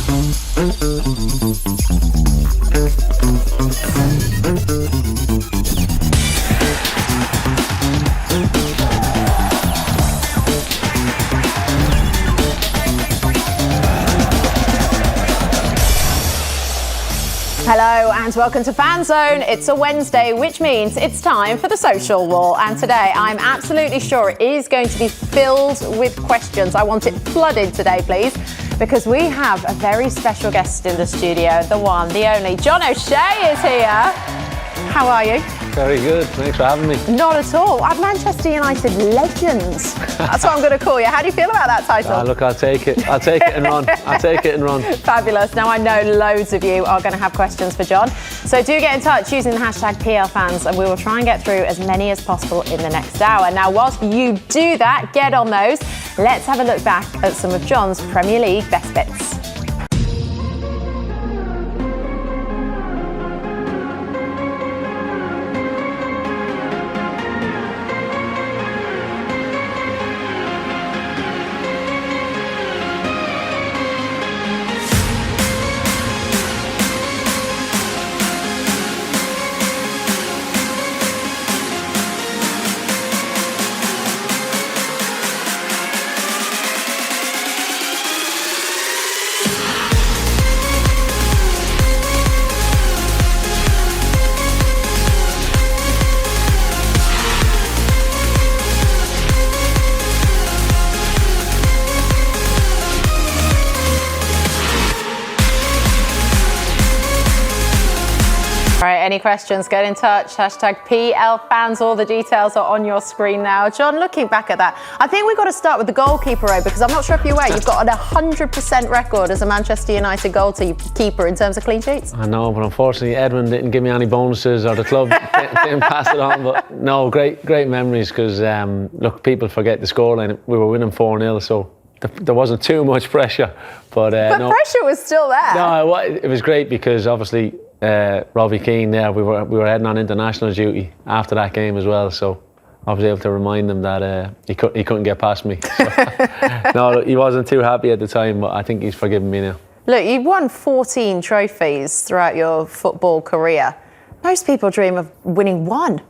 Hello and welcome to Fanzone. It's a Wednesday, which means it's time for the social wall. And today I'm absolutely sure it is going to be filled with questions. I want it flooded today, please, because we have a very special guest in the studio. The one, the only, John O'Shea is here. How are you? Very good, thanks for having me. Not at all. At Manchester United legends. That's what I'm going to call you. How do you feel about that title? Look, I'll take it. I'll take it and run. I'll take it and run. Fabulous. Now I know loads of you are going to have questions for John. So do get in touch using the hashtag PLFans and we will try and get through as many as possible in the next hour. Now, whilst you do that, get on those. Let's have a look back at some of John's Premier League best bits. All right, any questions, get in touch. Hashtag PLFans. All the details are on your screen now. John, looking back at that, I think we've got to start with the goalkeeper, because I'm not sure if you're aware, you've got an 100% record as a Manchester United goalkeeper in terms of clean sheets. I know, but unfortunately Edwin didn't give me any bonuses, or the club didn't pass it on. But no, great memories, because look, people forget the scoreline. We were winning 4-0, so there wasn't too much pressure. But no, pressure was still there. No, it was great, because obviously Robbie Keane there, we were heading on international duty after that game as well, so I was able to remind him that he couldn't get past me. So, no, he wasn't too happy at the time, but I think he's forgiven me now. Look, you've won 14 trophies throughout your football career. Most people dream of winning one.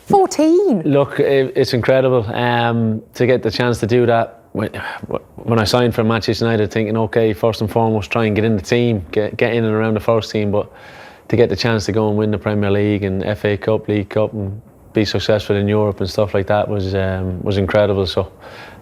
14. Look, it's incredible to get the chance to do that. When I signed for Manchester United, thinking, okay, first and foremost, try and get in the team, get in and around the first team, but to get the chance to go and win the Premier League and FA Cup, League Cup, and be successful in Europe and stuff like that was incredible. So,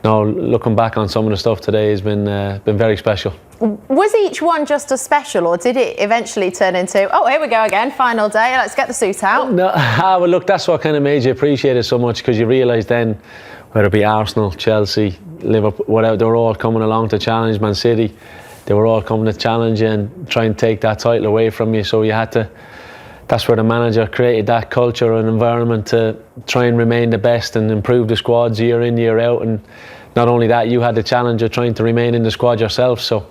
no, looking back on some of the stuff today has been very special. Was each one just as special, or did it eventually turn into, oh, here we go again, final day, let's get the suit out? No, well, look, that's what kind of made you appreciate it so much, because you realise then, whether it be Arsenal, Chelsea, Liverpool, whatever, they were all coming along to challenge Man City. They were all coming to challenge you and try and take that title away from you. So you had to, that's where the manager created that culture and environment to try and remain the best and improve the squads year in, year out. And not only that, you had the challenge of trying to remain in the squad yourself. So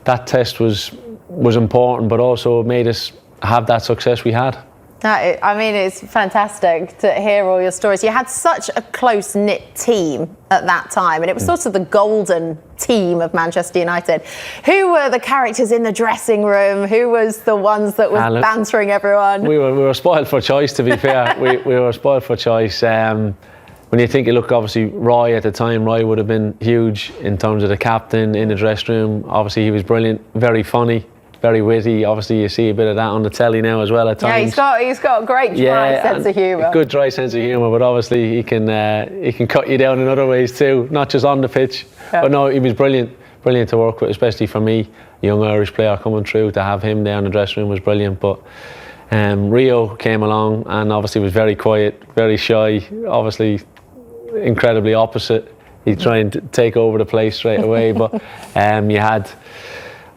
that test was important, but also made us have that success we had. I mean, it's fantastic to hear all your stories. You had such a close-knit team at that time, and it was sort of the golden team of Manchester United. Who were the characters in the dressing room? Who was the ones that was bantering everyone? We were spoiled for choice, to be fair. we were spoiled for choice. When you think, look, obviously Roy at the time, Roy would have been huge in terms of the captain in the dressing room. Obviously he was brilliant, very funny, very witty. Obviously you see a bit of that on the telly now as well at times. Yeah, he's got a great dry sense of humour. Good dry sense of humour, but obviously he can cut you down in other ways too, not just on the pitch. Yeah. But no, he was brilliant to work with, especially for me, a young Irish player coming through. To have him there in the dressing room was brilliant. But Rio came along and obviously was very quiet, very shy, obviously incredibly opposite. He tried to take over the place straight away. But you had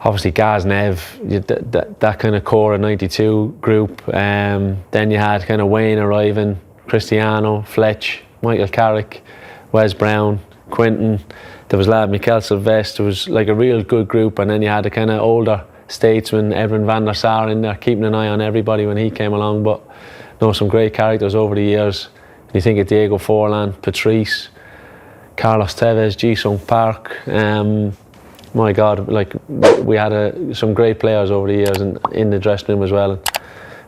obviously Gaz, Nev, that kind of core of 92 group. Then you had kind of Wayne arriving, Cristiano, Fletch, Michael Carrick, Wes Brown, Quinton. There was lad Mikel Sylvestre. There was like a real good group. And then you had a kind of older statesman, Edwin van der Sar, in there, keeping an eye on everybody when he came along. But some great characters over the years. You think of Diego Forlan, Patrice, Carlos Tevez, Ji-sung Park. my God, like we had some great players over the years and in the dressing room as well. And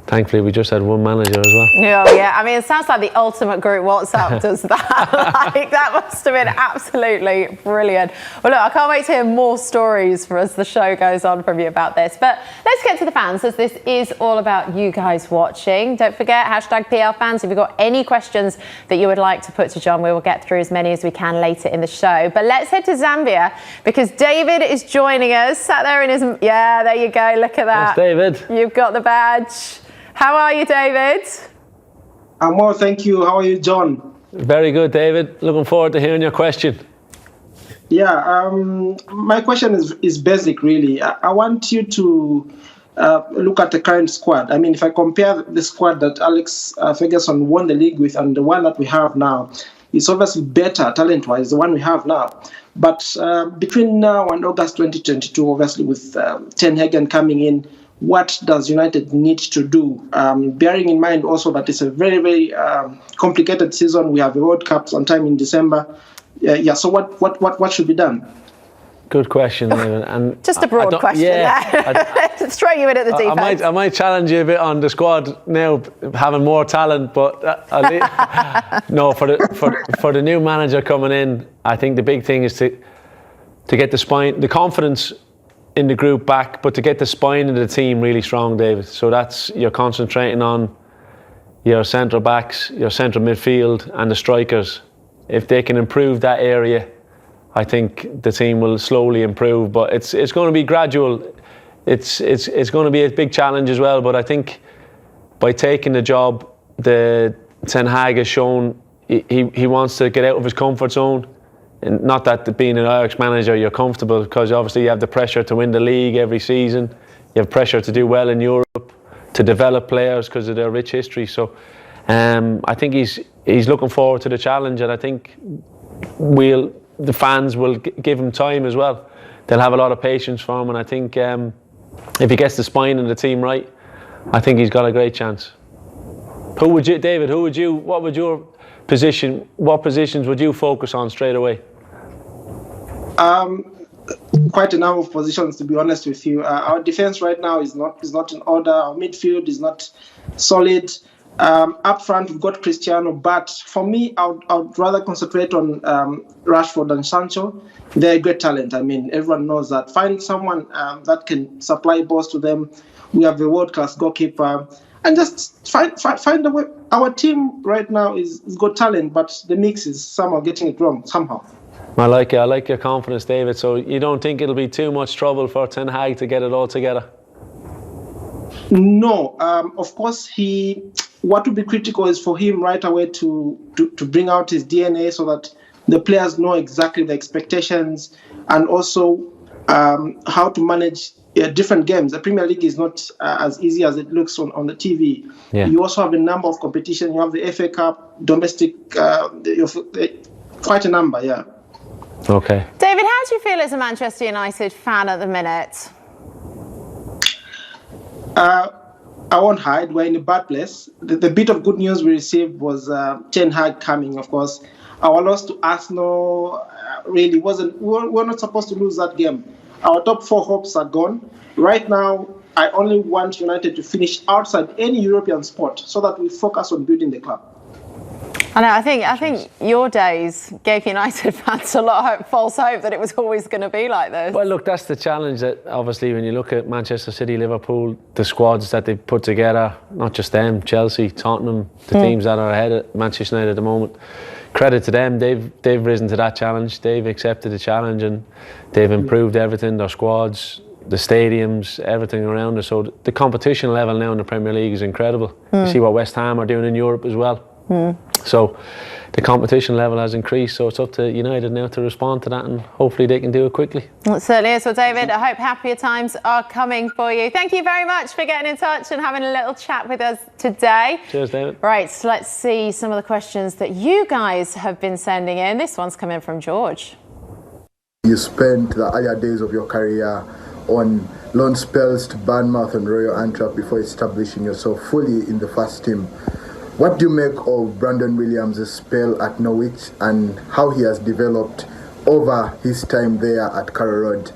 thankfully, we just had one manager as well. Yeah. I mean, it sounds like the ultimate group WhatsApp does that. Like, that must have been absolutely brilliant. Well, look, I can't wait to hear more stories for as the show goes on from you about this. But let's get to the fans, as this is all about you guys watching. Don't forget, #PLFans. If you've got any questions that you would like to put to John, we will get through as many as we can later in the show. But let's head to Zambia, because David is joining us. Sat there in his... Yeah, there you go. Look at that. That's David. You've got the badge. How are you, David? I'm well, thank you. How are you, John? Very good, David. Looking forward to hearing your question. Yeah, my question is basic, really. I want you to look at the current squad. I mean, if I compare the squad that Alex Ferguson won the league with and the one that we have now, it's obviously better talent-wise, the one we have now. But between now and August 2022, obviously with Ten Hag coming in, what does United need to do? Bearing in mind also that it's a very, very complicated season. We have a World Cup sometime in December. So what should be done? Good question, David. And just a broad question. Yeah, let's throw you in at the deep end. I might challenge you a bit on the squad now, having more talent. But no, for the new manager coming in, I think the big thing is to get the spine, the confidence in the group back, but to get the spine of the team really strong, David. So that's, you're concentrating on your centre backs, your central midfield, and the strikers. If they can improve that area, I think the team will slowly improve. But it's going to be gradual. It's going to be a big challenge as well. But I think by taking the job, the Ten Hag has shown he wants to get out of his comfort zone. And not that being an Ajax manager you're comfortable, because obviously you have the pressure to win the league every season. You have pressure to do well in Europe, to develop players because of their rich history. So I think he's looking forward to the challenge, and I think the fans will give him time as well. They'll have a lot of patience for him, and I think if he gets the spine and the team right, I think he's got a great chance. David, what would your position, what positions would you focus on straight away? Quite a number of positions, to be honest with you. Our defense right now is not in order. Our midfield is not solid. Up front, we've got Cristiano, but for me, I would rather concentrate on Rashford and Sancho. They're a great talent. I mean, everyone knows that. Find someone that can supply balls to them. We have a world-class goalkeeper. And just find a way. Our team right now is got talent, but the mix is somehow getting it wrong, somehow. I like your confidence, David. So you don't think it'll be too much trouble for Ten Hag to get it all together? No. Of course, what would be critical is for him right away to bring out his DNA so that the players know exactly the expectations and also how to manage different games. The Premier League is not as easy as it looks on the TV. Yeah. You also have a number of competition. You have the FA Cup, domestic, quite a number, yeah. Okay. David, how do you feel as a Manchester United fan at the minute? I won't hide, we're in a bad place. The bit of good news we received was Ten Hag coming, of course. Our loss to Arsenal really wasn't, we're not supposed to lose that game. Our top 4 hopes are gone. Right now, I only want United to finish outside any European sport so that we focus on building the club. I know. I think your days gave United fans a lot of false hope that it was always going to be like this. Well, look, that's the challenge. That obviously, when you look at Manchester City, Liverpool, the squads that they've put together, not just them, Chelsea, Tottenham, the teams that are ahead of Manchester United at the moment. Credit to them. They've risen to that challenge. They've accepted the challenge and they've improved everything. Their squads, the stadiums, everything around us. So the competition level now in the Premier League is incredible. You see what West Ham are doing in Europe as well. So the competition level has increased, so it's up to United now to respond to that, and hopefully they can do it quickly. Well, it certainly is. Well, David, I hope happier times are coming for you. Thank you very much for getting in touch and having a little chat with us today. Cheers, David. Right, so let's see some of the questions that you guys have been sending in. This one's coming from George. You spent the earlier days of your career on loan spells to Bournemouth and Royal Antwerp before establishing yourself fully in the first team. What do you make of Brandon Williams' spell at Norwich and how he has developed over his time there at Carrow Road?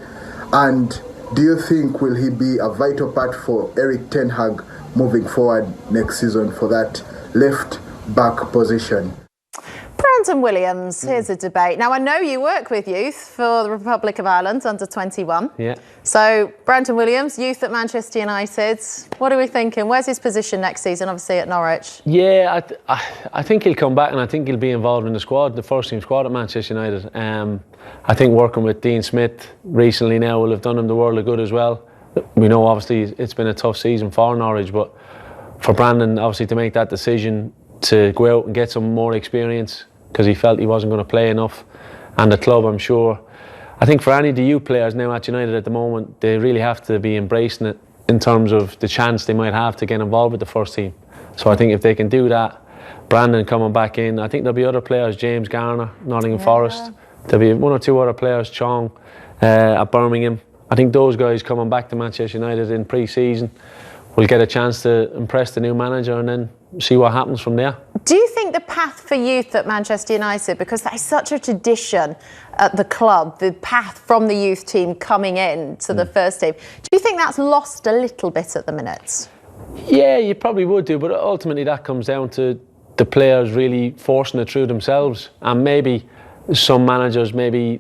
And do you think will he be a vital part for Eric Ten Hag moving forward next season for that left back position? Brandon Williams, here's a debate. Now, I know you work with youth for the Republic of Ireland under 21. Yeah. So, Brandon Williams, youth at Manchester United. What are we thinking? Where's his position next season, obviously, at Norwich? Yeah, I think he'll come back and I think he'll be involved in the squad, the first team squad at Manchester United. I think working with Dean Smith recently now will have done him the world of good as well. We know, obviously, it's been a tough season for Norwich, but for Brandon, obviously, to make that decision to go out and get some more experience because he felt he wasn't going to play enough, and the club, I'm sure. I think for any of the youth players now at United at the moment, they really have to be embracing it in terms of the chance they might have to get involved with the first team. So I think if they can do that, Brandon coming back in, I think there'll be other players, James Garner, Nottingham Forest, there'll be one or two other players, Chong at Birmingham. I think those guys coming back to Manchester United in pre-season will get a chance to impress the new manager and then see what happens from there. Do you think the path for youth at Manchester United, because that is such a tradition at the club, the path from the youth team coming in to the first team, do you think that's lost a little bit at the minute? Yeah, you probably would do, but ultimately that comes down to the players really forcing it through themselves, and maybe some managers, maybe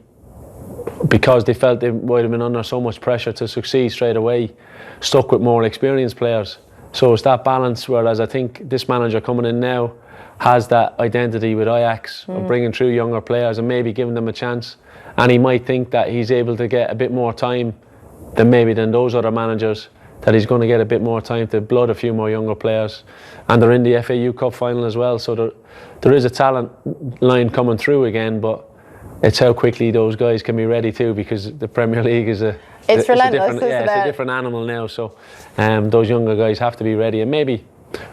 because they felt they might have been under so much pressure to succeed straight away, stuck with more experienced players. So it's that balance, whereas I think this manager coming in now has that identity with Ajax of bringing through younger players and maybe giving them a chance, and he might think that he's able to get a bit more time than those other managers, that he's going to get a bit more time to blood a few more younger players, and they're in the FAU Cup final as well, so there is a talent line coming through again, but it's how quickly those guys can be ready too, because the Premier League is it's relentless, it's a different animal now, so those younger guys have to be ready, and maybe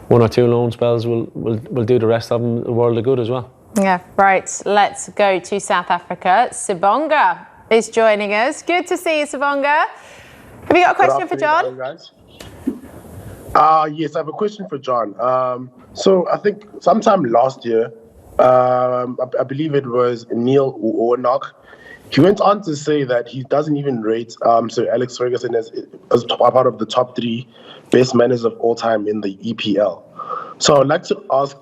one or two loan spells will do the rest of them the world of good as well. Yeah, right. Let's go to South Africa. Sibonga is joining us. Good to see you, Sibonga. Have you got a question for John? Guys. Yes, I have a question for John. So I think sometime last year, I believe it was Neil Warnock, he went on to say that he doesn't even rate Sir Alex Ferguson as part of the top 3 best managers of all time in the EPL. So I'd like to ask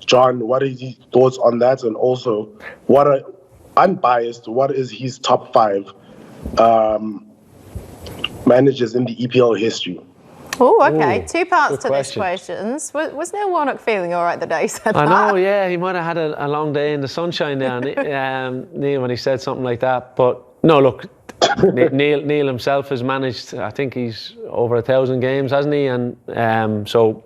John, what is his thoughts on that, and also, unbiased, what is his top 5 managers in the EPL history? Oh, okay. 2 parts to question. this question. Was Neil Warnock feeling all right the day he said that? I know, yeah, he might have had a long day in the sunshine there, Neil, when he said something like that. But no, look, Neil himself has managed, I think he's over 1,000 games, hasn't he? And so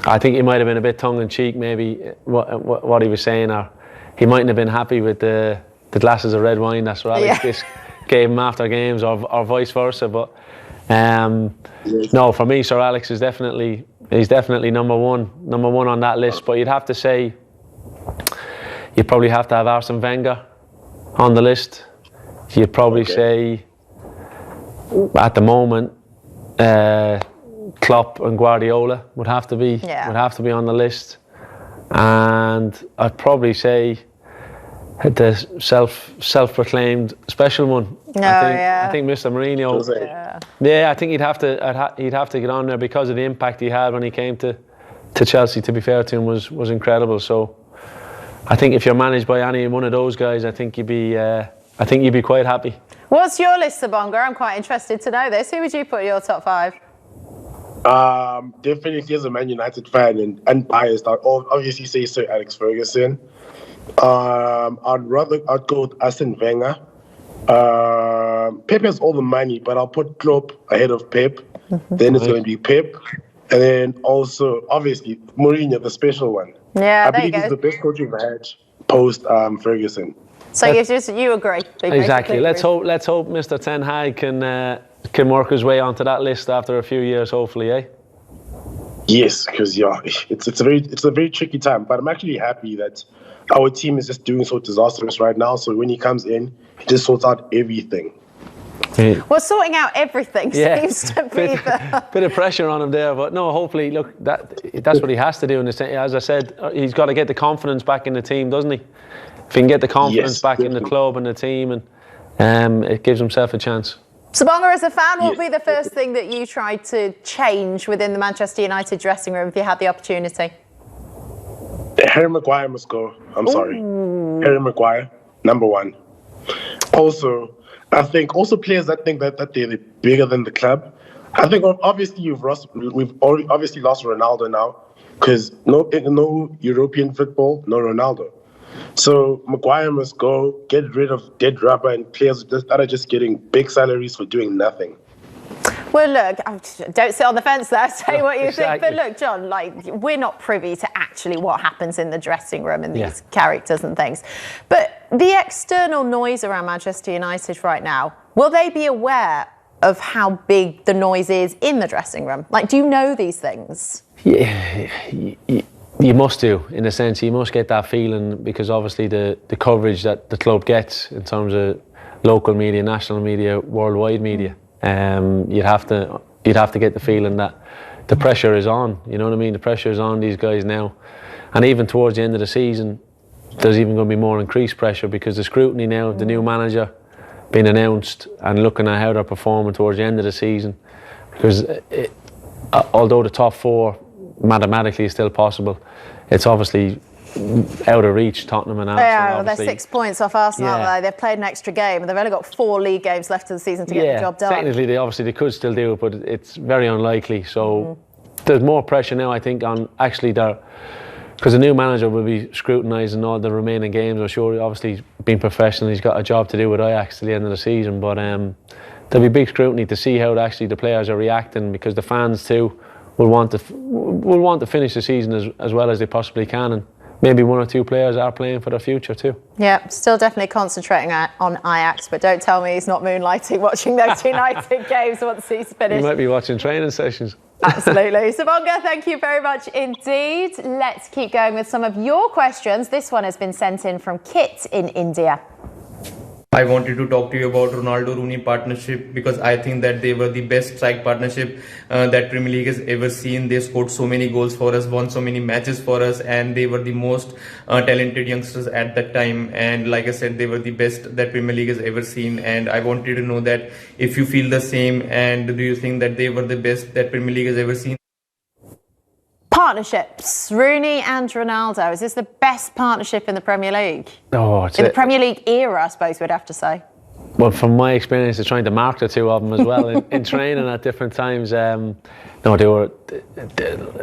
I think he might have been a bit tongue-in-cheek, maybe, what he was saying, or he mightn't have been happy with the glasses of red wine that Sir Alex gave him after games, or vice versa. But no, for me, Sir Alex is definitely number one on that list. But you'd have to say, you probably have to have Arsene Wenger on the list. You'd probably say, at the moment, Klopp and Guardiola would have to be on the list, and I'd probably say the self-proclaimed special one. I think Mr. Mourinho. Yeah, I think he'd have to get on there because of the impact he had when he came to Chelsea. To be fair to him, was incredible. So I think if you're managed by any one of those guys, I think you'd be quite happy. What's your list, Sibonga? I'm quite interested to know this. Who would you put in your top 5? Definitely as a Man United fan and unbiased, I'd obviously say Sir Alex Ferguson. I'd go with Arsene Wenger. Pep has all the money, but I'll put Klopp ahead of Pep. Then it's going to be Pep, and then also obviously Mourinho, the special one. Yeah, I believe he's the best coach we've had post Ferguson. So you agree? Exactly. Let's hope Mr. Ten Hag can work his way onto that list after a few years, hopefully, eh? Yes, because it's a very tricky time. But I'm actually happy that our team is just doing so disastrous right now. So when he comes in, he just sorts out everything. Yeah. Well, sorting out everything seems to be bit of pressure on him there, but no, hopefully, look, that's what he has to do. As I said, he's got to get the confidence back in the team, doesn't he? If he can get the confidence back in the club and the team, and it gives himself a chance. Sabonga, as a fan, what would be the first thing that you tried to change within the Manchester United dressing room if you had the opportunity? Harry Maguire must go. I'm sorry. Harry Maguire, number one. Also, I think players that think that they're bigger than the club. I think obviously we've obviously lost Ronaldo now because no European football, no Ronaldo. So Maguire must go, get rid of dead rubber and players that are just getting big salaries for doing nothing. Well, look, don't sit on the fence there, say what you think. But look, John, we're not privy to actually what happens in the dressing room and these characters and things. But the external noise around Manchester United right now, will they be aware of how big the noise is in the dressing room? Do you know these things? Yeah, you must do, in a sense. You must get that feeling because obviously the coverage that the club gets in terms of local media, national media, worldwide media, you'd have to get the feeling that the pressure is on. You know what I mean? The pressure is on these guys now, and even towards the end of the season, there's even going to be more increased pressure because the scrutiny now of the new manager being announced and looking at how they're performing towards the end of the season, because although the top four mathematically is still possible, it's obviously out of reach. Tottenham and Arsenal. Yeah, they're 6 points off Arsenal, aren't they? They've played an extra game and they've only got 4 league games left of the season to get the job done. Technically, they could still do it, but it's very unlikely. So there's more pressure now, I think, on actually because the new manager will be scrutinising all the remaining games. I'm sure, obviously, being professional, he's got a job to do with Ajax till the end of the season. But there'll be big scrutiny to see how the players are reacting, because the fans too will want to finish the season as well as they possibly can, and maybe 1 or 2 players are playing for their future too. Yeah, still definitely concentrating on Ajax, but don't tell me he's not moonlighting watching those United games once he's finished. He might be watching training sessions. Absolutely. Sabonga, thank you very much indeed. Let's keep going with some of your questions. This one has been sent in from Kit in India. I wanted to talk to you about Ronaldo-Rooney partnership because I think that they were the best strike partnership that Premier League has ever seen. They scored so many goals for us, won so many matches for us, and they were the most talented youngsters at that time. And like I said, they were the best that Premier League has ever seen. And I wanted to know that if you feel the same, and do you think that they were the best that Premier League has ever seen? Partnerships, Rooney and Ronaldo. Is this the best partnership in the Premier League? Oh, in the Premier League era, I suppose we'd have to say. Well, from my experience of trying to mark the two of them as well in training at different times, no, they were.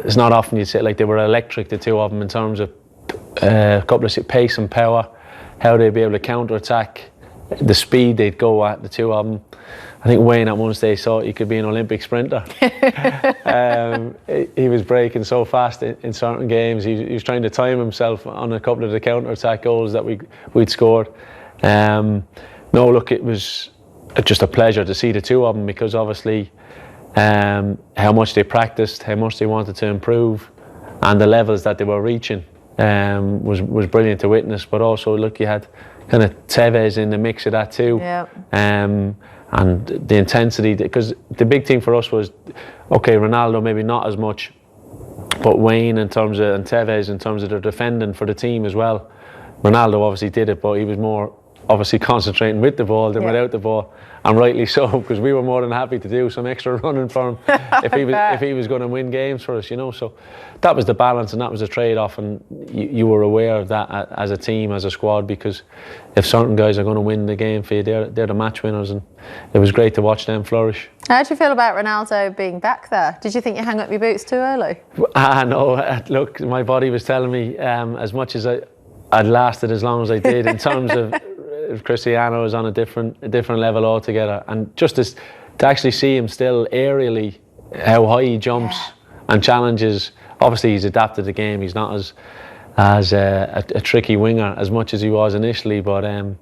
It's not often you'd say they were electric, the two of them, in terms of a couple of pace and power, how they'd be able to counter attack, the speed they'd go at, the two of them. I think Wayne at one stage thought he could be an Olympic sprinter. He was breaking so fast in certain games. He was trying to time himself on a couple of the counter-attack goals that we'd scored. No, look, it was just a pleasure to see the two of them, because obviously how much they practiced, how much they wanted to improve, and the levels that they were reaching was brilliant to witness. But also, look, you had kind of Tevez in the mix of that too. Yeah. And the intensity, because the big thing for us was, okay, Ronaldo maybe not as much, but Wayne and Tevez in terms of their defending for the team as well. Ronaldo obviously did it, but he was more obviously concentrating with the ball than without the ball, and rightly so, because we were more than happy to do some extra running for him if he was going to win games for us, you know. So that was the balance, and that was the trade-off, and you were aware of that as a team, as a squad, because if certain guys are going to win the game for you, they're the match winners, and it was great to watch them flourish. How do you feel about Ronaldo being back there? Did you think you hung up your boots too early? No, look, my body was telling me as much as I'd lasted as long as I did in terms of Cristiano is on a different level altogether, and just to actually see him still aerially, how high he jumps and challenges. Obviously, he's adapted the game. He's not as a tricky winger as much as he was initially, but in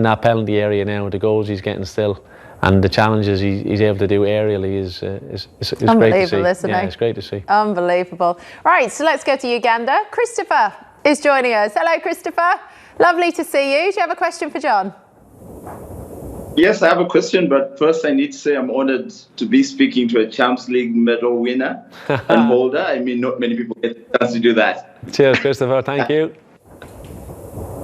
that penalty area now, the goals he's getting still, and the challenges he's able to do aerially is great to see. Isn't it? It's great to see. Unbelievable. Right, so let's go to Uganda. Christopher is joining us. Hello, Christopher. Lovely to see you. Do you have a question for John? Yes, I have a question, but first I need to say I'm honored to be speaking to a Champions League medal winner and holder. I mean, not many people get a chance to do that. Cheers, Christopher. Thank you.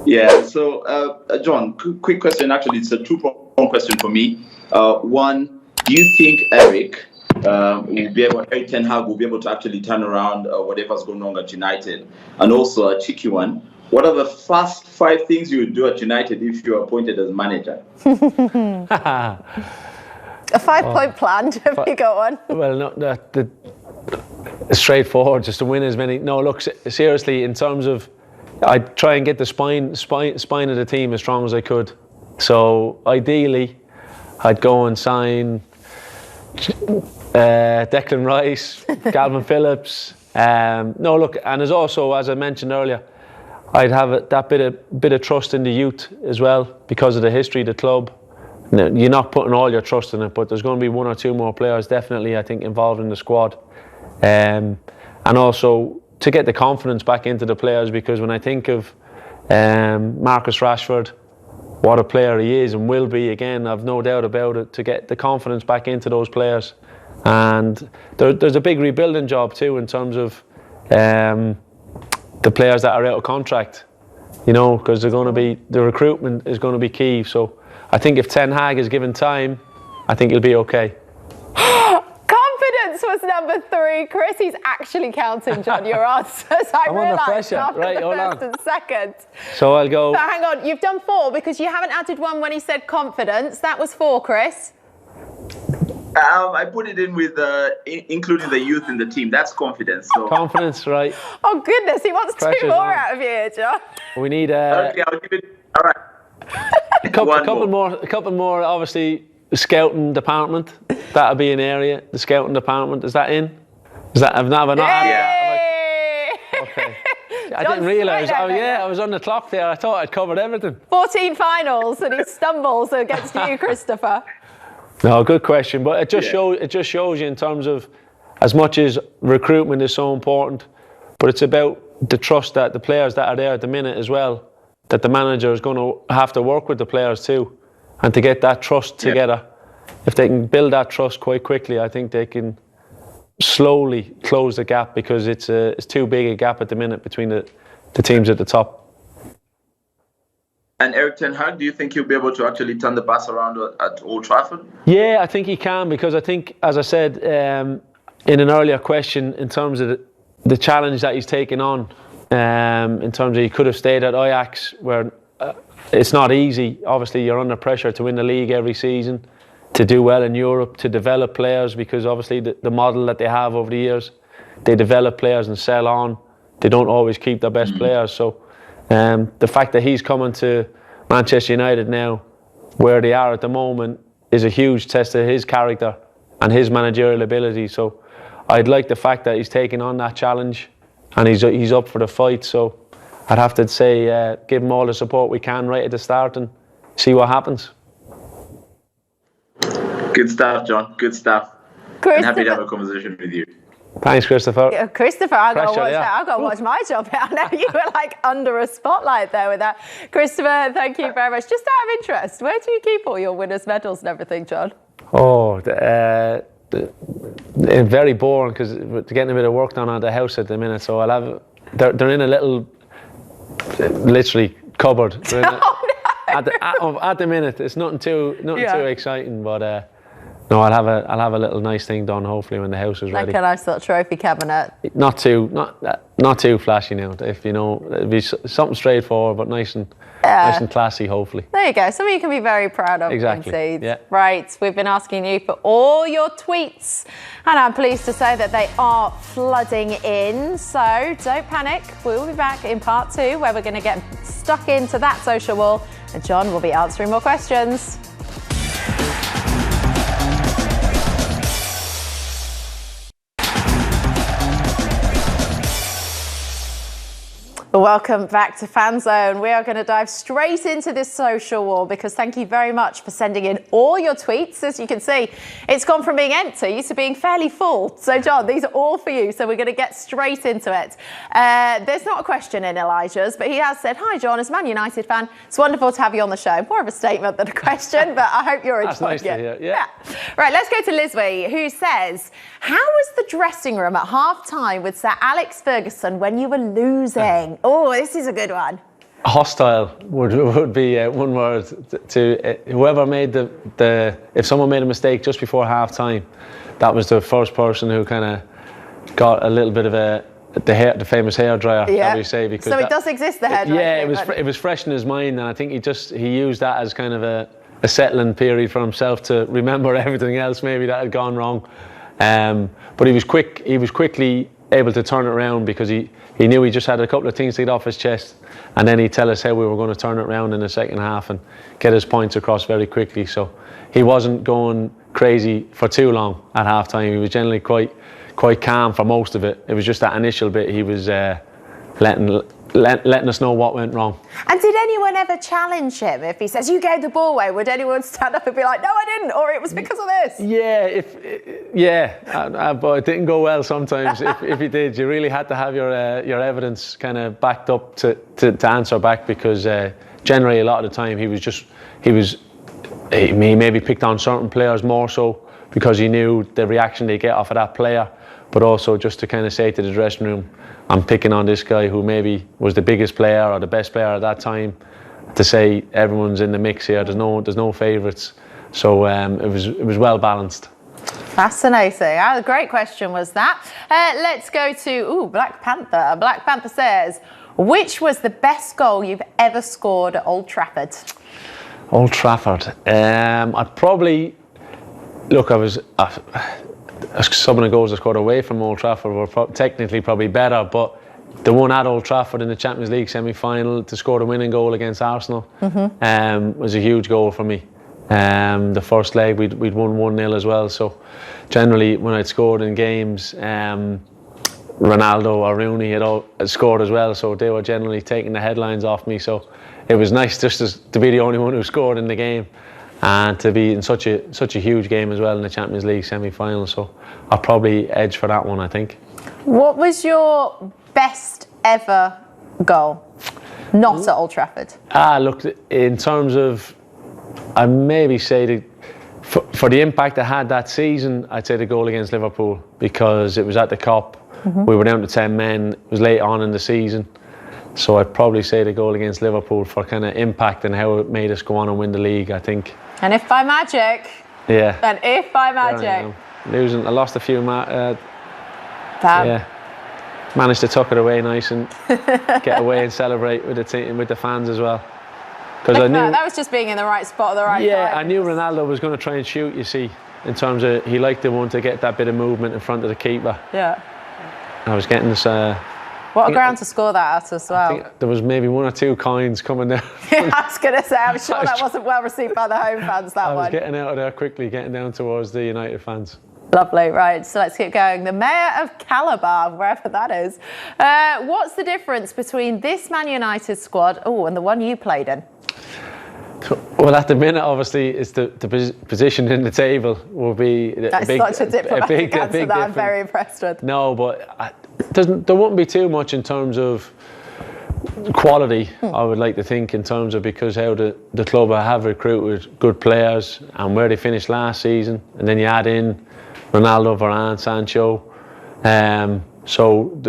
Yeah, so John, quick question. Actually, it's a two-pronged question for me. One, do you think Eric Ten Hag will be able to actually turn around whatever's going on at United? And also a cheeky one, what are the first 5 things you would do at United if you are appointed as manager? A 5-point plan. Have you got one? Well, no, straightforward, just to win as many. No, look, seriously, in terms of, I'd try and get the spine of the team as strong as I could. So ideally, I'd go and sign Declan Rice, Calvin Phillips. No, look, and there's also, as I mentioned earlier, I'd have that bit of trust in the youth as well because of the history of the club. Now, you're not putting all your trust in it, but there's going to be 1 or 2 more players definitely, I think, involved in the squad. And also to get the confidence back into the players, because when I think of Marcus Rashford, what a player he is and will be again, I've no doubt about it, to get the confidence back into those players. And there's a big rebuilding job too in terms of the players that are out of contract, you know, because they're going to be, the recruitment is going to be key. So I think if Ten Hag is given time, I think he'll be okay. Confidence was number 3. Chris, he's actually counting, John, your answers. I realised after the first and second. So I'll go. But hang on, you've done 4 because you haven't added one when he said confidence. That was 4, Chris. I put it in with including the youth in the team. That's confidence. So. Confidence, right? Oh goodness, he wants Pressure's 2 more on. out of you, John. We need Okay, I'll give it. All right. a couple more. Obviously, the scouting department. That'll be an area. The scouting department, is that in? Is that? I've not. Yay! Okay. I didn't realise. Oh yeah, I was on the clock there. I thought I'd covered everything. 14 finals, and he stumbles against you, Christopher. No, good question, but it just shows you in terms of, as much as recruitment is so important, but it's about the trust that the players that are there at the minute as well, that the manager is going to have to work with the players too, and to get that trust together. If they can build that trust quite quickly, I think they can slowly close the gap, because it's too big a gap at the minute between the teams at the top. And Eric Ten Hag, do you think he'll be able to actually turn the bus around at Old Trafford? Yeah, I think he can, because I think, as I said in an earlier question, in terms of the challenge that he's taken on, in terms of he could have stayed at Ajax, where it's not easy. Obviously, you're under pressure to win the league every season, to do well in Europe, to develop players, because obviously the model that they have over the years, they develop players and sell on. They don't always keep their best players. So the fact that he's coming to Manchester United now, where they are at the moment, is a huge test of his character and his managerial ability. So I'd like the fact that he's taking on that challenge and he's up for the fight. So I'd have to say give him all the support we can right at the start and see what happens. Good stuff, John. Good stuff. I'm happy to have a conversation with you. Thanks, Christopher. Yeah, Christopher, I've got to watch my job. I know you were like under a spotlight there with that. Christopher, thank you very much. Just out of interest, where do you keep all your winners' medals and everything, John? Oh, very boring, because we're getting a bit of work done on the house at the minute. So I'll have. They're in a little, literally cupboard. At the minute, it's nothing too exciting, but. No, I'll have a little nice thing done hopefully when the house is ready. Like a nice little trophy cabinet. Not too flashy now. If you know, it'd be something straightforward but nice and classy. Hopefully. There you go. Something you can be very proud of. Exactly. Indeed. Yeah. Right. We've been asking you for all your tweets, and I'm pleased to say that they are flooding in. So don't panic. We'll be back in part 2, where we're going to get stuck into that social wall, and John will be answering more questions. Welcome back to Fanzone. We are going to dive straight into this social wall, because thank you very much for sending in all your tweets. As you can see, it's gone from being empty to being fairly full. So John, these are all for you. So we're going to get straight into it. There's not a question in Elijah's, but he has said, "Hi John, as a Man United fan, it's wonderful to have you on the show." More of a statement than a question, but I hope you're enjoying nice it. to hear. Yeah. Right, let's go to Lizzie, who says, "How was the dressing room at half time with Sir Alex Ferguson when you were losing?" Oh, this is a good one. Hostile would be one word to whoever made the if someone made a mistake just before half time, that was the first person who kind of got a little bit of the famous hairdryer, shall we say? Because so it does exist, the hairdryer. Yeah, it was fresh in his mind, and I think he used that as kind of a settling period for himself to remember everything else maybe that had gone wrong. But he was quickly able to turn it around, because he knew he just had a couple of things to get off his chest, and then he'd tell us how we were going to turn it around in the second half and get his points across very quickly. So he wasn't going crazy for too long at half time. He was generally quite calm for most of it. It was just that initial bit he was letting us know what went wrong. And did anyone ever challenge him if he says, you gave the ball away? Would anyone stand up and be like, no, I didn't, or it was because of this? But it didn't go well sometimes. if he did, you really had to have your evidence kind of backed up to answer back, because generally a lot of the time he maybe picked on certain players more so because he knew the reaction they get off of that player, but also just to kind of say to the dressing room, I'm picking on this guy who maybe was the biggest player or the best player at that time, to say everyone's in the mix here. There's no favourites. So it was well balanced. Fascinating. A great question was that. Let's go to Black Panther. Black Panther says, which was the best goal you've ever scored at Old Trafford? Old Trafford. I'd probably look. Some of the goals I scored away from Old Trafford were technically probably better, but the one at Old Trafford in the Champions League semi-final to score the winning goal against Arsenal was a huge goal for me. The first leg we'd won 1-0 as well, so generally when I'd scored in games, Ronaldo or Rooney had scored as well, so they were generally taking the headlines off me. So it was nice just to be the only one who scored in the game, and to be in such a huge game as well in the Champions League semi-final. So I'll probably edge for that one, I think. What was your best ever goal, not at Old Trafford? Look, in terms of, I maybe say for the impact I had that season, I'd say the goal against Liverpool, because it was at the Cup. We were down to 10 men. It was late on in the season. So I'd probably say the goal against Liverpool for kind of impact and how it made us go on and win the league, I think. And if by magic. Yeah. And if by magic. I lost a few. Managed to tuck it away nice and get away and celebrate with the team, with the fans as well. Because I knew that was just being in the right spot at the right time. Yeah, I knew Ronaldo was going to try and shoot. You see, in terms of he liked the one to get that bit of movement in front of the keeper. Yeah. I was getting this. What a ground to score that at as well. I think there was maybe 1 or 2 coins coming down. I was going to say, I'm sure that wasn't well received by the home fans, that one. I was getting out of there quickly, getting down towards the United fans. Lovely, right, so let's keep going. The mayor of Calabar, wherever that is. What's the difference between this Man United squad, and the one you played in? Well, at the minute, obviously, it's the position in the table will be That's such a diplomatic answer that I'm very impressed with. No, but there wouldn't be too much in terms of quality, I would like to think, in terms of because how the club have recruited good players and where they finished last season, and then you add in Ronaldo, Varane, Sancho. So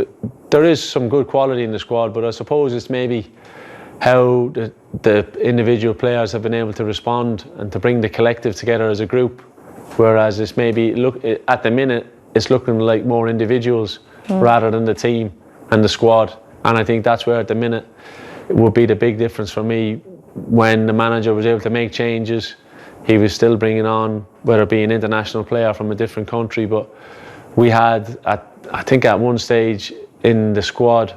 there is some good quality in the squad, but I suppose it's maybe how the individual players have been able to respond and to bring the collective together as a group, whereas it's maybe at the minute it's looking like more individuals rather than the team and the squad. And I think that's where at the minute it would be the big difference for me. When the manager was able to make changes, he was still bringing on, whether it be an international player from a different country, but we had, I think at one stage in the squad,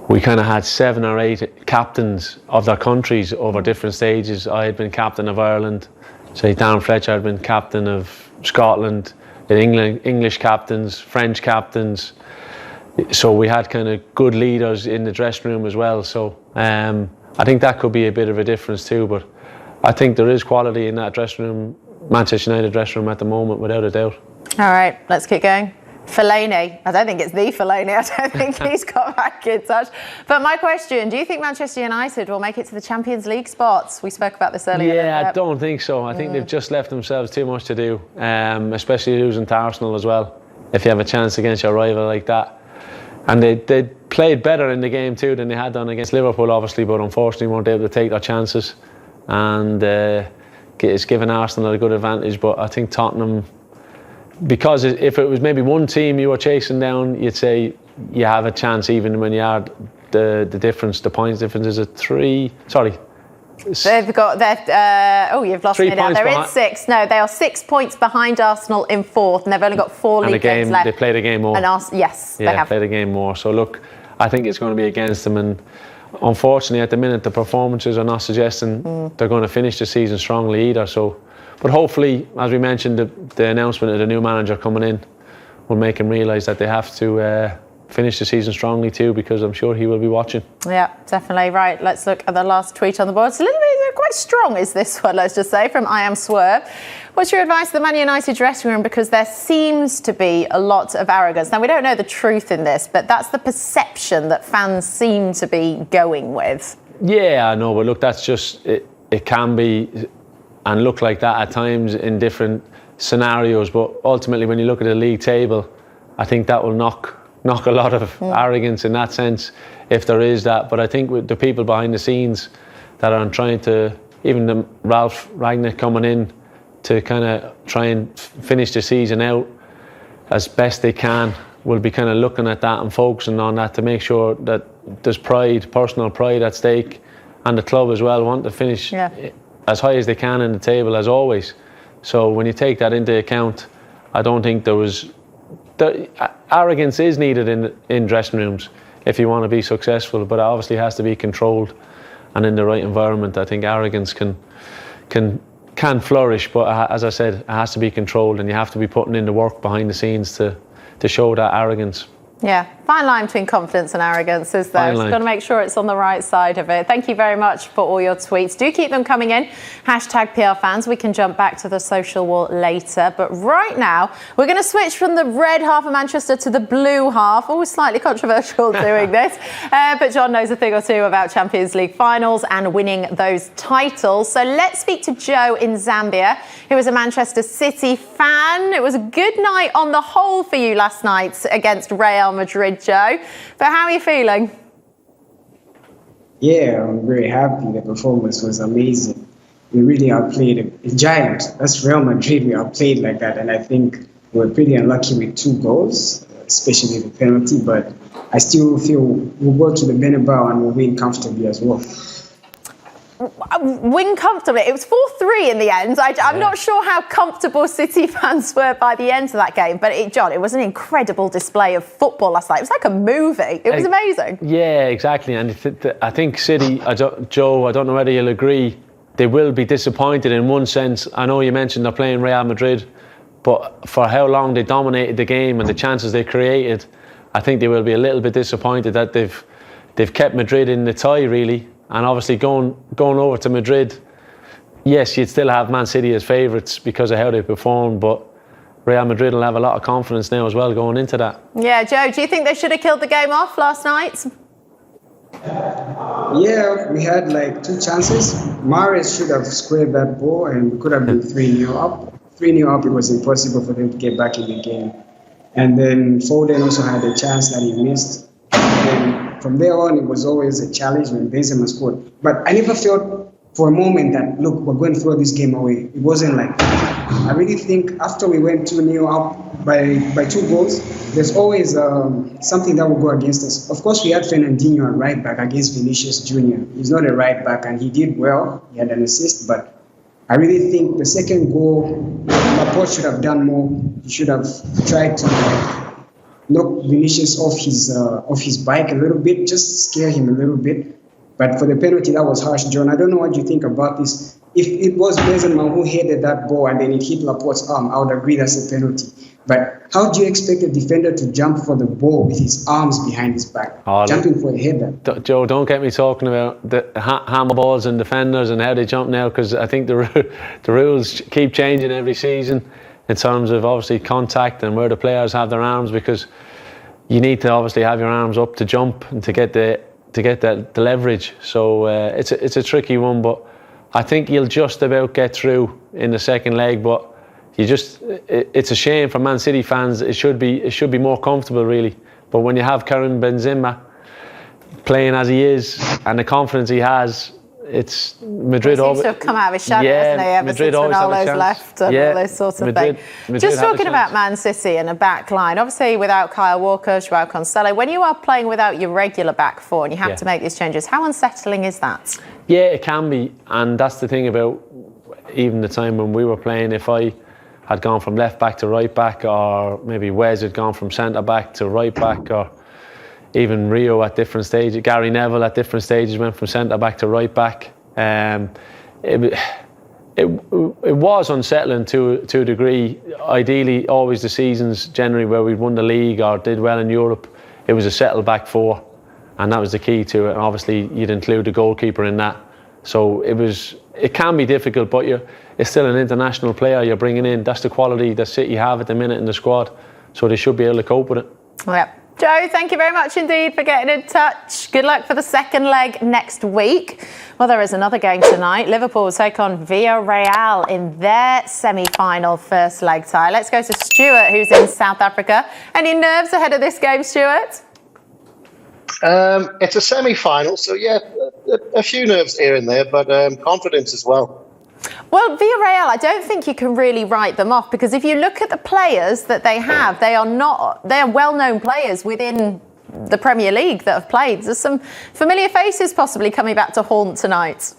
we kind of had 7 or 8 captains of their countries over different stages. I had been captain of Ireland, say Dan Fletcher had been captain of Scotland, English captains, French captains. So we had kind of good leaders in the dressing room as well. So I think that could be a bit of a difference too, but I think there is quality in that dressing room, Manchester United dressing room at the moment, without a doubt. All right, let's keep going. Fellaini. I don't think it's the Fellaini. I don't think he's got back in touch. But my question, do you think Manchester United will make it to the Champions League spots? We spoke about this earlier. Yeah, I don't think so. I think they've just left themselves too much to do, especially losing to Arsenal as well. If you have a chance against your rival like that, And they played better in the game too than they had done against Liverpool, obviously, but unfortunately weren't able to take their chances. And it's given Arsenal a good advantage. But I think Tottenham, because if it was maybe one team you were chasing down, you'd say you have a chance even when you add the difference, the points difference is They've got you've lost me now. They're in 6. No, they are 6 points behind Arsenal in 4th, and they've only got 4 league games left. They played a game more. And they have played a game more. So look, I think it's going to be against them, and unfortunately at the minute the performances are not suggesting they're going to finish the season strongly either. So, but hopefully, as we mentioned, the announcement of the new manager coming in will make him realise that they have to finish the season strongly too, because I'm sure he will be watching. Yeah, definitely. Right, let's look at the last tweet on the board. It's a little bit quite strong, is this one, let's just say, from I Am Swerve. What's your advice to the Man United dressing room? Because there seems to be a lot of arrogance. Now, we don't know the truth in this, but that's the perception that fans seem to be going with. Yeah, I know, but look, that's just, it can be and look like that at times in different scenarios, but ultimately when you look at the league table, I think that will knock a lot of arrogance in that sense, if there is that. But I think with the people behind the scenes that are trying to, even the Ralph Rangnick coming in to kind of try and finish the season out as best they can, will be kind of looking at that and focusing on that to make sure that there's pride, personal pride at stake, and the club as well want to finish as high as they can in the table as always. So when you take that into account, I don't think arrogance is needed in dressing rooms if you want to be successful, but it obviously has to be controlled, and in the right environment I think arrogance can flourish, but as I said, it has to be controlled, and you have to be putting in the work behind the scenes to show that arrogance. Yeah, fine line between confidence and arrogance, is there? Just got to make sure it's on the right side of it. Thank you very much for all your tweets. Do keep them coming in. #PRFans. We can jump back to the social wall later. But right now, we're going to switch from the red half of Manchester to the blue half. Always slightly controversial doing this. But John knows a thing or two about Champions League finals and winning those titles. So let's speak to Joe in Zambia, who is a Manchester City fan. It was a good night on the whole for you last night against Real Madrid, Joe. But how are you feeling? Yeah, I'm very happy. The performance was amazing. We really outplayed a giant. That's Real Madrid. We outplayed like that. And I think we're pretty unlucky with 2 goals, especially the penalty. But I still feel we'll go to the Bernabeu and we'll win comfortably as well. Win comfortably. It was 4-3 in the end. I'm not sure how comfortable City fans were by the end of that game, but John, it was an incredible display of football last night. It was like a movie. It was amazing. Yeah, exactly. And I think City, Joe, I don't know whether you'll agree, they will be disappointed in one sense. I know you mentioned they're playing Real Madrid, but for how long they dominated the game and the chances they created, I think they will be a little bit disappointed that they've kept Madrid in the tie, really. And obviously going over to Madrid, yes, you'd still have Man City as favourites because of how they performed, but Real Madrid will have a lot of confidence now as well going into that. Yeah, Joe, do you think they should have killed the game off last night? Yeah, we had like 2 chances. Mahrez should have squared that ball and we could have been 3-0 up. 3-0 up, it was impossible for them to get back in the game. And then Foden also had a chance that he missed. And from there on, it was always a challenge when Benzema scored. But I never felt for a moment that, look, we're going to throw this game away. It wasn't like that. I really think after we went 2-0 up by 2 goals, there's always something that will go against us. Of course, we had Fernandinho at right back against Vinicius Jr. He's not a right back, and he did well. He had an assist, but I really think the second goal, Laporte should have done more. He should have tried to knock Vinicius off his bike a little bit, just scare him a little bit. But for the penalty, that was harsh, John. I don't know what you think about this. If it was Benzema who headed that ball and then it hit Laporte's arm, I would agree that's a penalty. But how do you expect a defender to jump for the ball with his arms behind his back, jumping for a header? Joe, don't get me talking about the hammer balls and defenders and how they jump now, because I think the rules keep changing every season in terms of obviously contact and where the players have their arms, because you need to obviously have your arms up to jump and to get the leverage. So it's a tricky one, but I think you'll just about get through in the second leg. But it's a shame for Man City fans. It should be more comfortable, really. But when you have Karim Benzema playing as he is and the confidence he has, it's Madrid. He seems to have come out of his shadow, hasn't he? Ever Madrid since always had a Ronaldo's chance. left and all those sorts of things. Just talking about Man City and a back line, obviously without Kyle Walker, Joao Cancelo, when you are playing without your regular back four and you have to make these changes, how unsettling is that? Yeah, it can be, and that's the thing about even the time when we were playing. If I had gone from left back to right back, or maybe Wes had gone from centre back to right back, or even Rio at different stages, Gary Neville at different stages went from centre back to right back. It was unsettling to a degree. Ideally, always the seasons generally where we won the league or did well in Europe, it was a settled back four, and that was the key to it. And obviously, you'd include the goalkeeper in that. So it can be difficult, but it's still an international player you're bringing in. That's the quality that City have at the minute in the squad, so they should be able to cope with it. Yep. Joe, thank you very much indeed for getting in touch. Good luck for the second leg next week. Well, there is another game tonight. Liverpool will take on Villarreal in their semi-final first leg tie. Let's go to Stuart, who's in South Africa. Any nerves ahead of this game, Stuart? It's a semi-final, so yeah, a few nerves here and there, but confidence as well. Well, Villarreal, I don't think you can really write them off, because if you look at the players that they have, they are well-known players within the Premier League that have played. There's some familiar faces possibly coming back to haunt tonight.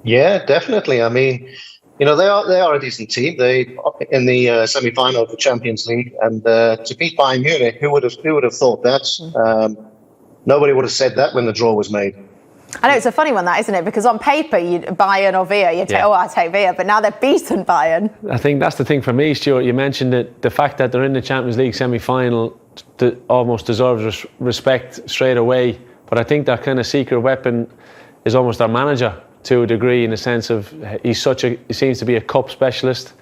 Yeah, definitely. I mean, they are a decent team. They in the semi-final of the Champions League, and to beat Bayern Munich, who would have thought that? Nobody would have said that when the draw was made. I know, it's a funny one, that, isn't it? Because on paper, Bayern or Villa, you'd say, I'll take Villa, but now they've beaten Bayern. I think that's the thing for me, Stuart. You mentioned that the fact that they're in the Champions League semi-final almost deserves respect straight away. But I think that kind of secret weapon is almost their manager to a degree, in the sense of he seems to be a cup specialist.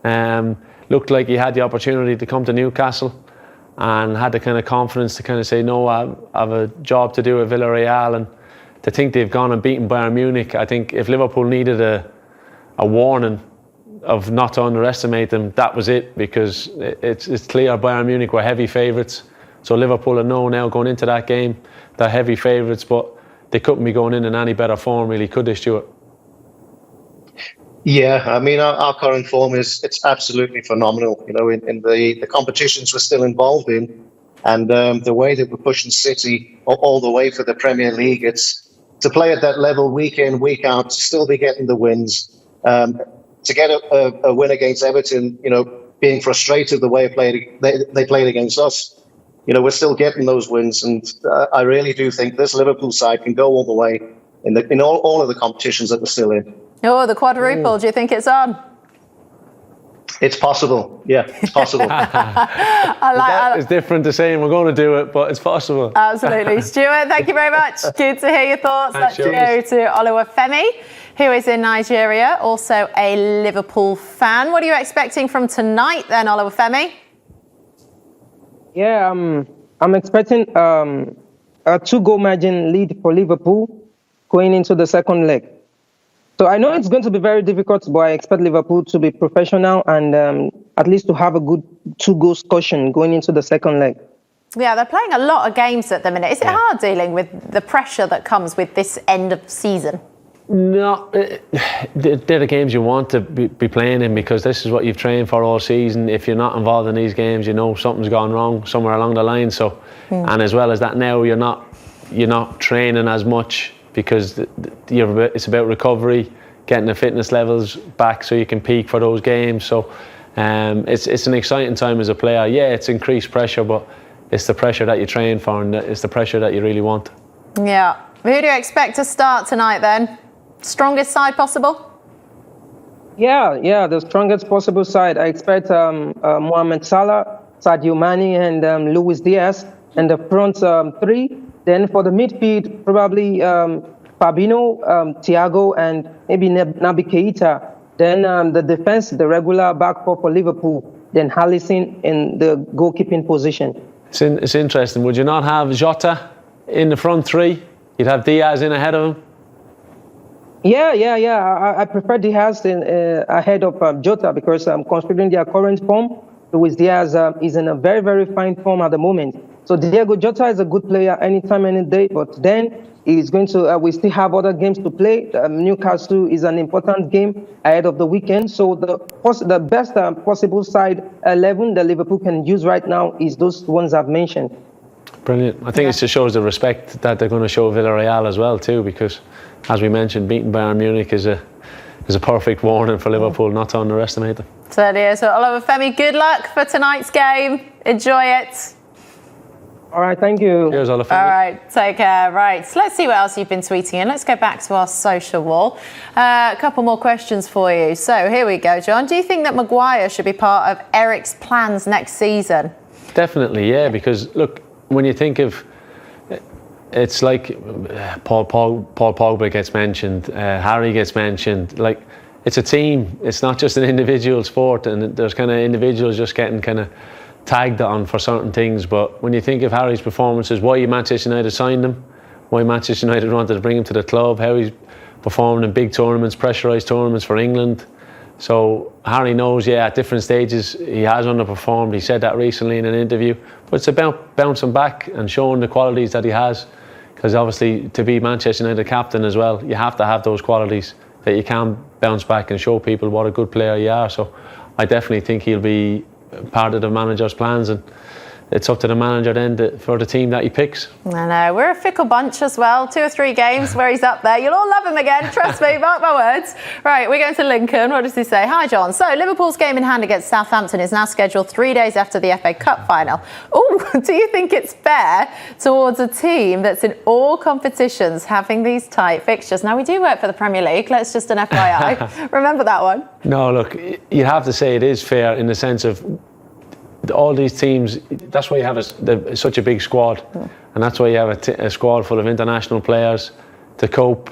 Looked like he had the opportunity to come to Newcastle and had the kind of confidence to kind of say, no, I have a job to do at Villarreal, and to think they've gone and beaten Bayern Munich. I think if Liverpool needed a warning of not to underestimate them, that was it, because it's clear Bayern Munich were heavy favourites. So Liverpool are known now going into that game, they're heavy favourites, but they couldn't be going in any better form, really, could they, Stuart? Yeah, I mean, our current form it's absolutely phenomenal. In the competitions we're still involved in, and the way that we're pushing City all the way for the Premier League, it's to play at that level week in, week out, to still be getting the wins, to get a win against Everton, being frustrated the way they played against us. We're still getting those wins, and I really do think this Liverpool side can go all the way in all of the competitions that we're still in. Oh, the quadruple, do you think it's on? It's possible. Yeah, it's possible. It's different to saying we're going to do it, but it's possible. Absolutely. Stuart, thank you very much. Good to hear your thoughts. Let's go to Oluwafemi, who is in Nigeria, also a Liverpool fan. What are you expecting from tonight then, Oluwafemi? Yeah, I'm expecting a 2-goal margin lead for Liverpool going into the second leg. So I know it's going to be very difficult, but I expect Liverpool to be professional and at least to have a good 2-goal cushion going into the second leg. Yeah, they're playing a lot of games at the minute. Is it hard dealing with the pressure that comes with this end of season? No, they're the games you want to be playing in, because this is what you've trained for all season. If you're not involved in these games, something's gone wrong somewhere along the line. So, and as well as that, now you're not training as much, because it's about recovery, getting the fitness levels back so you can peak for those games. So it's an exciting time as a player. Yeah, it's increased pressure, but it's the pressure that you train for, and it's the pressure that you really want. Yeah. Who do you expect to start tonight then? Strongest side possible? Yeah, the strongest possible side. I expect Mohamed Salah, Sadio Mane, and Luis Diaz, and the front three. Then for the midfield, probably Fabinho, Thiago, and maybe Naby Keita. Then the defense, the regular back four for Liverpool. Then Alisson in the goalkeeping position. It's interesting. Would you not have Jota in the front three? You'd have Diaz in ahead of him. I prefer Diaz ahead of Jota because considering their current form, Luis Diaz is in a very, very fine form at the moment. So Diego Jota is a good player anytime, any day, but then he's going to, we still have other games to play. Newcastle is an important game ahead of the weekend. So the best possible side 11 that Liverpool can use right now is those ones I've mentioned. Brilliant. I think it just shows the respect that they're going to show Villarreal as well too, because as we mentioned, beating Bayern Munich is a perfect warning for Liverpool not to underestimate them. Certainly is. So Olufemi, good luck for tonight's game. Enjoy it. All right, thank you. Cheers, Olufemi. All right, take care. Right, so let's see what else you've been tweeting in. Let's go back to our social wall. A couple more questions for you. So here we go, John. Do you think that Maguire should be part of Eric's plans next season? Definitely, yeah, because look, when you think of, it's like Paul Pogba gets mentioned, Harry gets mentioned. Like, it's a team. It's not just an individual sport, and there's kind of individuals just getting kind of tagged on for certain things. But when you think of Harry's performances, why Manchester United signed him, why Manchester United wanted to bring him to the club, how he's performed in big tournaments, pressurised tournaments for England. So Harry knows, at different stages he has underperformed. He said that recently in an interview. But it's about bouncing back and showing the qualities that he has. Because obviously, to be Manchester United captain as well, you have to have those qualities that you can bounce back and show people what a good player you are. So I definitely think he'll be part of the manager's plans, and it's up to the manager then for the team that he picks. I know, we're a fickle bunch as well. 2 or 3 games where he's up there. You'll all love him again, trust me, mark my words. Right, we're going to Lincoln. What does he say? Hi, John. So, Liverpool's game in hand against Southampton is now scheduled 3 days after the FA Cup final. Oh, do you think it's fair towards a team that's in all competitions having these tight fixtures? Now, we do work for the Premier League. Let's just an FYI. Remember that one? No, look, you have to say it is fair in the sense of all these teams. That's why you have such a big squad, and that's why you have a squad full of international players to cope.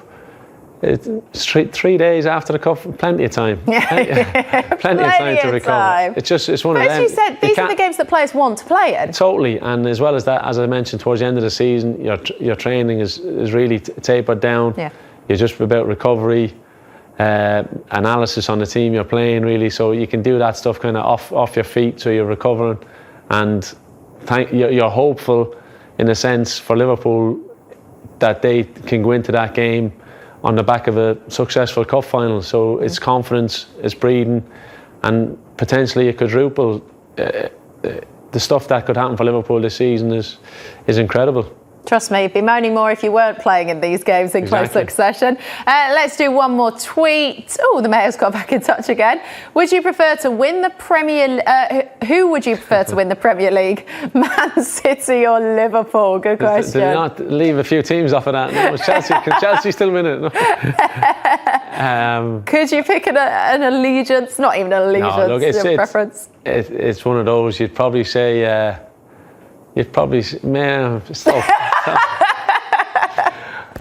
It's 3 days after the cup, plenty of time. Plenty of time to recover. It's one of them. As you said, these are the games that players want to play in. Totally, and as well as that, as I mentioned, towards the end of the season, your training is really tapered down. Yeah. You're just about recovery. Analysis on the team you're playing, really, so you can do that stuff kind of off your feet, so you're recovering, and you're hopeful in a sense for Liverpool that they can go into that game on the back of a successful cup final. So it's confidence, it's breathing, and potentially a quadruple. The stuff that could happen for Liverpool this season is incredible. Trust me, you'd be moaning more if you weren't playing in these games in close succession. Let's do one more tweet. Oh, the mayor's got back in touch again. Would you prefer to win the who would you prefer to win the Premier League? Man City or Liverpool? Good question. Did not leave a few teams off of that? No, Chelsea. Can Chelsea still win it? No. Could you pick an allegiance? Not even an allegiance. No, look, it's preference. It's one of those. You'd probably say.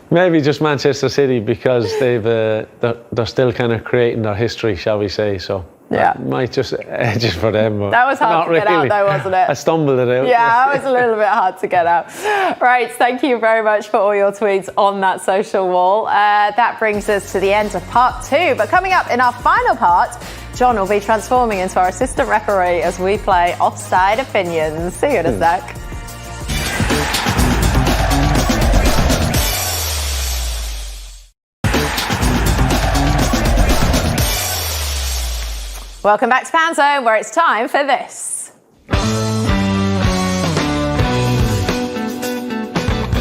Maybe just Manchester City, because they're still kind of creating their history, shall we say? So that might just edge it for them. But that was hard to get out, though, wasn't it? I stumbled it out. Yeah, it was a little bit hard to get out. Right, thank you very much for all your tweets on that social wall. That brings us to the end of part 2. But coming up in our final part, John will be transforming into our assistant referee as we play Offside Opinions. See you in a sec. Welcome back to Fanzone, where it's time for this.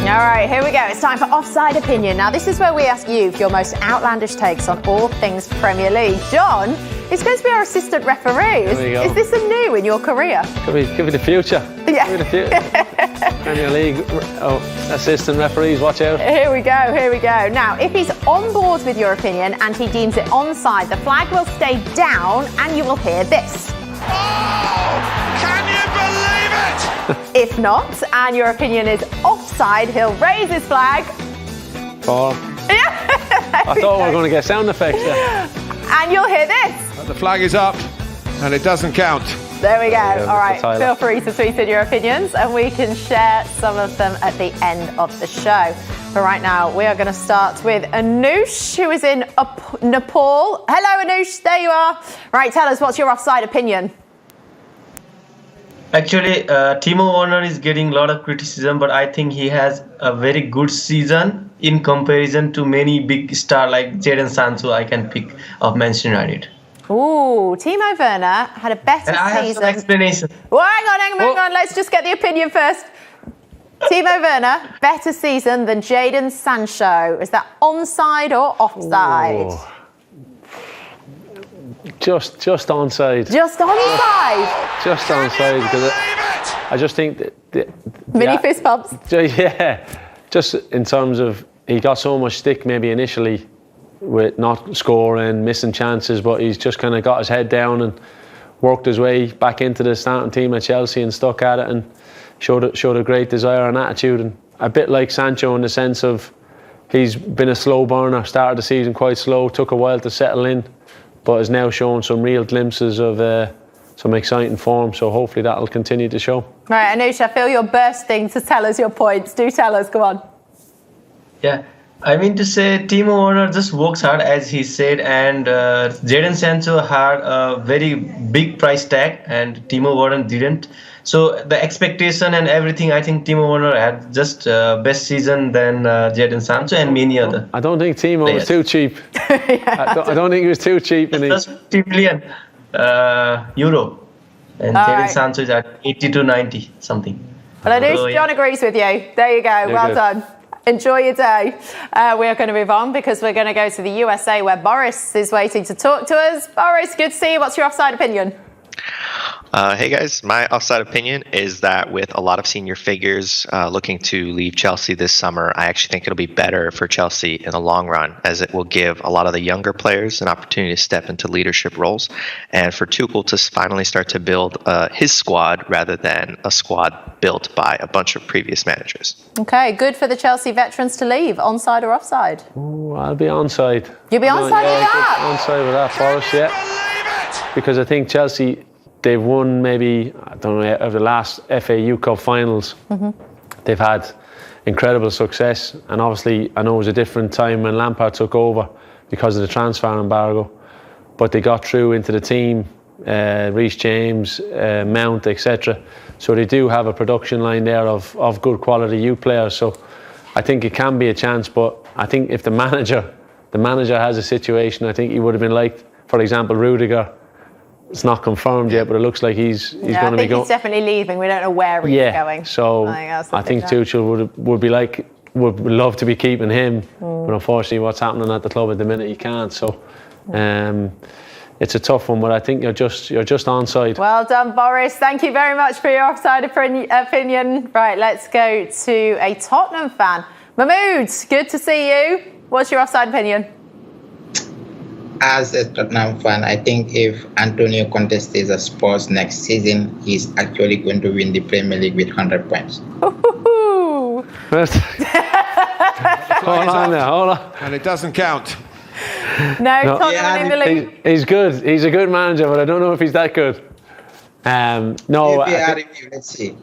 All right, here we go. It's time for Offside Opinion. Now, this is where we ask you for your most outlandish takes on all things Premier League. John is going to be our assistant referee. Is this a new in your career? Could be the future. Yeah. Could be the future. Premier League assistant referees, watch out. Here we go. Now, if he's on board with your opinion and he deems it onside, the flag will stay down and you will hear this. Oh, can you believe it? If not, and your opinion is offside, he'll raise his flag. Four. I thought we were going to get sound effects there. And you'll hear this. The flag is up and it doesn't count. There we go. All right, feel free to tweet in your opinions and we can share some of them at the end of the show. But right now, we are going to start with Anoush, who is in Nepal. Hello, Anoush. There you are. Right, tell us, what's your offside opinion? Actually, Timo Werner is getting a lot of criticism, but I think he has a very good season in comparison to many big stars like Jadon Sancho. I can pick of Manchester United. Ooh, Timo Werner had a better And I have season. some explanation. Well, hang on. Let's just get the opinion first. Timo Werner, better season than Jadon Sancho. Is that onside or offside? Oh. Just onside. Just onside? Just onside, because I just think that Mini fist bumps. Yeah, just in terms of he got so much stick maybe initially with not scoring, missing chances, but he's just kind of got his head down and worked his way back into the starting team at Chelsea and stuck at it and showed a great desire and attitude, and a bit like Sancho in the sense of he's been a slow burner, started the season quite slow, took a while to settle in, but is now showing some real glimpses of some exciting form, so hopefully that'll continue to show. Right, Anoush, I feel you're bursting to tell us your points. Do tell us, go on. Yeah, I mean to say Timo Werner just works hard, as he said, and Jadon Sancho had a very big price tag and Timo Werner didn't. So the expectation and everything, I think Timo Werner had just best season than Jadon Sancho and many other. I don't think Timo was too cheap. I don't think he was too cheap. It's just 50 million euro. And Jadon Sancho is at 80 to 90 something. Well, Anoush, John agrees with you. There you go. Well done. Enjoy your day. We are going to move on because we're going to go to the USA where Boris is waiting to talk to us. Boris, good to see you. What's your offside opinion? Hey guys, my offside opinion is that with a lot of senior figures looking to leave Chelsea this summer, I actually think it'll be better for Chelsea in the long run, as it will give a lot of the younger players an opportunity to step into leadership roles, and for Tuchel to finally start to build his squad rather than a squad built by a bunch of previous managers. Okay, good for the Chelsea veterans to leave, onside or offside? Ooh, I'll be onside. You'll be onside with that? Onside with that, Boris, yeah. Because I think Chelsea, they've won maybe, I don't know, of the last FA Cup finals. They've had incredible success, and obviously I know it was a different time when Lampard took over because of the transfer embargo, but they got through into the team, Reece James, Mount, etc. So they do have a production line there of good quality youth players. So I think it can be a chance, but I think if the manager has a situation, I think he would have been like, for example, Rudiger. It's not confirmed yet, but it looks like he's going to be going. I think he's definitely leaving. We don't know where he's going. So I think Tuchel would love to be keeping him, but unfortunately, what's happening at the club at the minute, he can't. So it's a tough one, but I think you're just onside. Well done, Boris. Thank you very much for your offside opinion. Right, let's go to a Tottenham fan, Mahmood. Good to see you. What's your offside opinion? As a Tottenham fan, I think if Antonio Conte stays at Spurs next season, he's actually going to win the Premier League with 100 points. Hold on. And it doesn't count. No, Tottenham in the league. He's good. He's a good manager, but I don't know if he's that good. Let's see.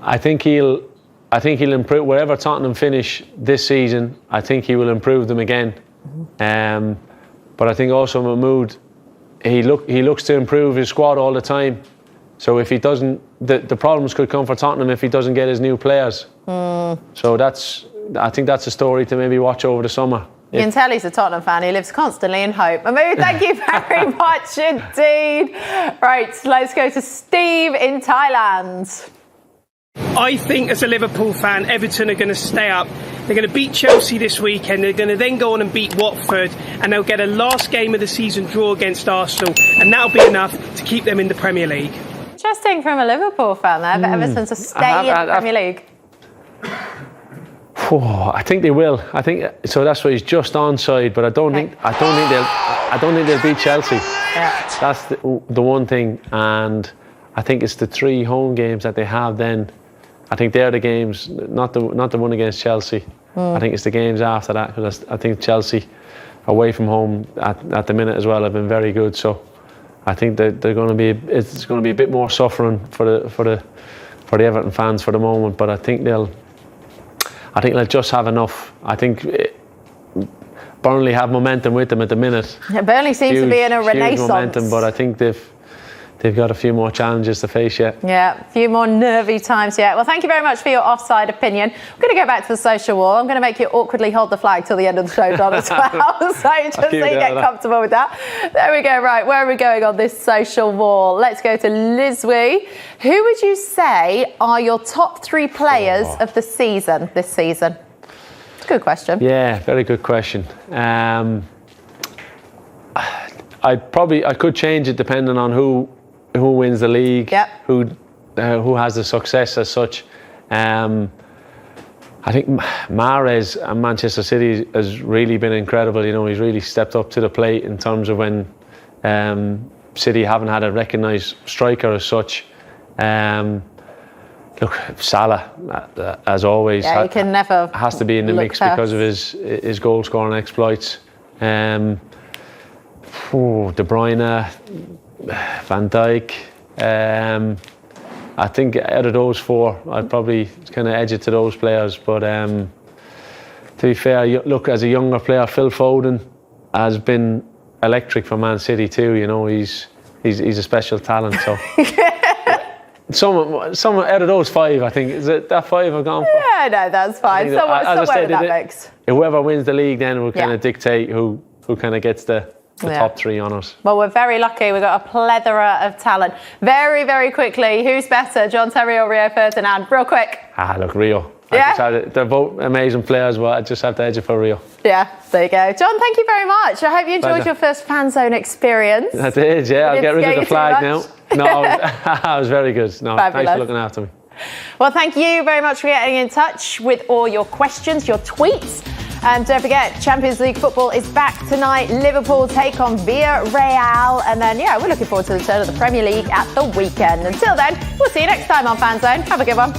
I think he'll improve wherever Tottenham finish this season. I think he will improve them again. But I think also Mahmood, he looks to improve his squad all the time. So if he doesn't, the problems could come for Tottenham if he doesn't get his new players. So I think that's a story to maybe watch over the summer. You can tell he's a Tottenham fan. He lives constantly in hope. Mahmood, thank you very much indeed. Right, let's go to Steve in Thailand. I think as a Liverpool fan, Everton are going to stay up. They're going to beat Chelsea this weekend. They're going to then go on and beat Watford, and they'll get a last game of the season draw against Arsenal, and that'll be enough to keep them in the Premier League. Interesting from a Liverpool fan there, but Everton to stay in the Premier League. I think they will. I think so. That's why he's just onside, but I don't think they'll beat Chelsea. Yeah. That's the one thing, and I think it's the 3 home games that they have then. I think they're the games, not the one against Chelsea. I think it's the games after that, because I think Chelsea away from home at the minute as well have been very good. So I think that it's going to be a bit more suffering for the Everton fans for the moment. But I think I think they'll just have enough. I think Burnley have momentum with them at the minute. Yeah, Burnley seems to be in a renaissance. Huge momentum, but I think they've got a few more challenges to face yet. Yeah, a few more nervy times yet. Well, thank you very much for your offside opinion. I'm going to go back to the social wall. I'm going to make you awkwardly hold the flag till the end of the show, John, as well. So just so you get comfortable with that. There we go. Right, where are we going on this social wall? Let's go to Lizwie. Who would you say are your top 3 players of the season this season? It's a good question. Yeah, very good question. I could change it depending on who wins the league, who has the success as such. I think Mahrez and Manchester City has really been incredible. You know, he's really stepped up to the plate in terms of when City haven't had a recognised striker as such. Look, Salah, as always, he can never has to be in the mix because of his goal scoring exploits. De Bruyne, Van Dijk. I think out of those 4, I'd probably kind of edge it to those players. But to be fair, look, as a younger player, Phil Foden has been electric for Man City too. You know, he's a special talent. So. Someone out of those 5, I think, is it that 5 I've gone for? Yeah, no, that's fine. Somewhere in that mix. Whoever wins the league then will kind of dictate who kind of gets the top 3 honours. Well, we're very lucky. We've got a plethora of talent. Very, very quickly, who's better, John Terry or Rio Ferdinand? Real quick. Look, Rio. Yeah? They're both amazing players, but I just have to edge it for Rio. Yeah, there you go. John, thank you very much. I hope you enjoyed your first Fanzone experience. I did, yeah. I'll get rid of the flag now. No, I was very good. No, Fabulous. Thanks for looking after me. Well, thank you very much for getting in touch with all your questions, your tweets. And don't forget, Champions League football is back tonight. Liverpool take on Villarreal. And then, we're looking forward to the return of the Premier League at the weekend. Until then, we'll see you next time on Fanzone. Have a good one.